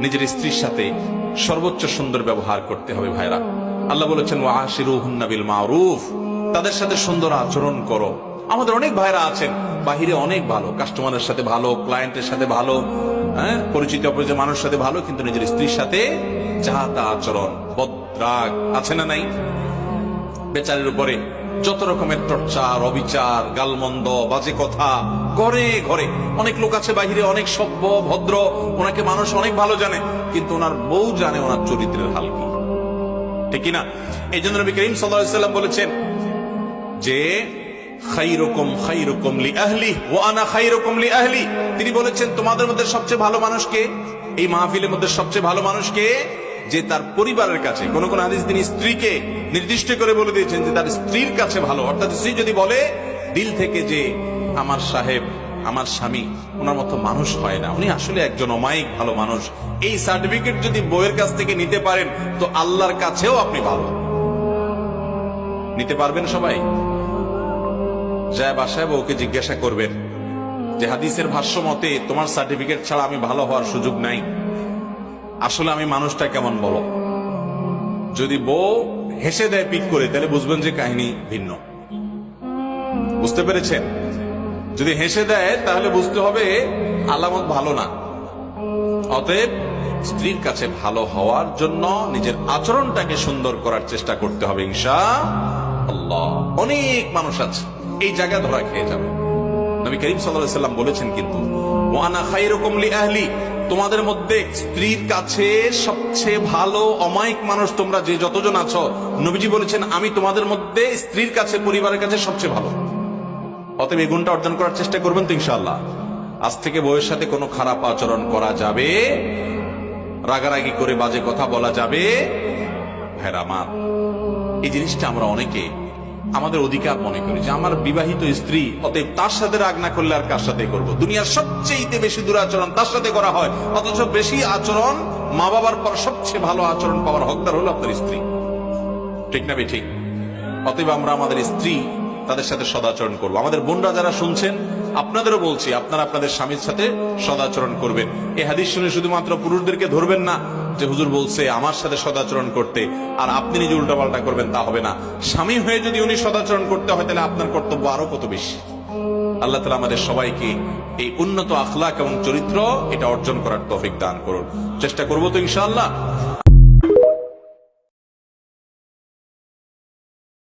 নিজের স্ত্রীর সাথে সর্বোচ্চ সুন্দর ব্যবহার করতে হবে ভাইরা। আল্লাহ বলেছেন ওয়াশিরুহুন্না বিল মারুফ, তাদের সাথে সুন্দর আচরণ করো। আমাদের অনেক ভাইরা আছেন বাহিরে অনেক ভালো, কাস্টমারের সাথে ভালো, ক্লায়েন্টের সাথে ভালো, পরিচিত অপরিচিত মানুষের সাথে ভালো, কিন্তু নিজের স্ত্রীর সাথে যা তা আচরণ, বদরাগ আছে না নাই? বেচারের উপরে যত রকমের টর্চার, অবিচার, গালমন্দ, বাজে কথা ঘরে ঘরে। অনেক লোক আছে বাহিরে অনেক সভ্য ভদ্র, ওনাকে মানুষ অনেক ভালো জানে, কিন্তু ওনার বউ জানে ওনার চরিত্রের হাল কি, ঠিক কিনা? এই জন্য নবী করিম সাল্লাল্লাহু আলাইহি ওয়াসাল্লাম বলেছেন যে খায়রুকুম খায়রুকুম লিআহলি ওয়া আনা খায়রুকুম লিআহলি। তিনি বলেছেন তোমাদের মধ্যে সবচেয়ে ভালো মানুষ কে? এই মাহফিলের মধ্যে সবচেয়ে ভালো মানুষ কে? যে তার পরিবারের কাছে, কোন কোন হাদিস তিনি স্ত্রীকে নির্দিষ্ট করে বলে দিয়েছেন যে তার স্ত্রীর কাছে ভালো। অর্থাৎ স্ত্রী যদি বলে দিল থেকে যে আমার সাহেব, আমার স্বামী ওনার মতো মানুষ হয় না, উনি আসলে একজন অমায়িক ভালো মানুষ, এই সার্টিফিকেট যদি বউয়ের কাছ থেকে নিতে পারেন তো আল্লাহর কাছেও আপনি ভালো নিতে পারবেন। সবাই যায় বাসায় বউকে জিজ্ঞাসা করবেন যে হাদিসের ভাষ্য মতে তোমার সার্টিফিকেট ছাড়া আমি ভালো হওয়ার সুযোগ নাই, আসলে আমি মানুষটা কেমন বলো। যদি বউ হেসে দেয় পিক করে, তাহলে বুঝবেন যে কাহিনী ভিন্ন। বুঝতে পেরেছেন? যদি হেসে দেয় তাহলে বুঝতে হবে আলামত ভালো না। অতএব স্ত্রীর কাছে ভালো হওয়ার জন্য নিজের আচরণটাকে সুন্দর করার চেষ্টা করতে হবে ইনশাআল্লাহ। অনেক মানুষ আছে এই জায়গা ধরা খেয়ে যাবে। নবী করিম সাল্লাল্লাহু আলাইহি ওয়াসাল্লাম বলেছেন কিন্তু ওয়া আনা খায়রুকুম লিআহলি, তোমাদের মধ্যে স্ত্রীর কাছে সবচেয়ে ভালো অমায়িক মানুষ তোমরা যে যতজন আছো, নবীজি বলেছেন আমি তোমাদের মধ্যে স্ত্রীর কাছে, পরিবারের কাছে সবচেয়ে ভালো। অতএব এই গুণটা অর্জন করার চেষ্টা করবেন তো ইনশাআল্লাহ। আজ থেকে বউয়ের সাথে কোনো খারাপ আচরণ করা যাবে, রাগারাগি করে বাজে কথা বলা যাবে ভাইরা আমার। এই জিনিসটা আমরা অনেকে আমাদের অধিকার মনে করি যে আমার বিবাহিত স্ত্রী, অতএব তার সাথে রাগ না করলে আর কার সাথে করবো। দুনিয়ার সবচেয়ে বেশি দুরাচরণ তার সাথে করা হয়, অথচ বেশি আচরণ মা বাবার পর সবচেয়ে ভালো আচরণ পাওয়ার হকদার হলো আপনার স্ত্রী, ঠিক না ঠিক? অতএব আমরা আমাদের স্ত্রী তাদের সাথে সদাচরণ করবো। আমাদের বোনরা যারা শুনছেন আপনাদেরও বলছি, আপনারা আপনাদের স্বামীর সাথে সদাচরণ করবেন। এই হাদিস শুনে শুধুমাত্র পুরুষদেরকে ধরবেন না যে হুজুর বলছে আমার সাথে সদাচরণ করতে, আর আপনি নিজে উল্টাপাল্টা করবেন, তা হবে না। স্বামী হয়ে যদি উনি সদাচরণ করতে হয় তাহলে আপনার কর্তব্য আরো কত বেশি। আল্লাহ তাআলা আমাদের সবাইকে এই উন্নত আখলাক এবং চরিত্র এটা অর্জন করার তৌফিক দান করুন। চেষ্টা করবো তো ইনশাআল্লাহ।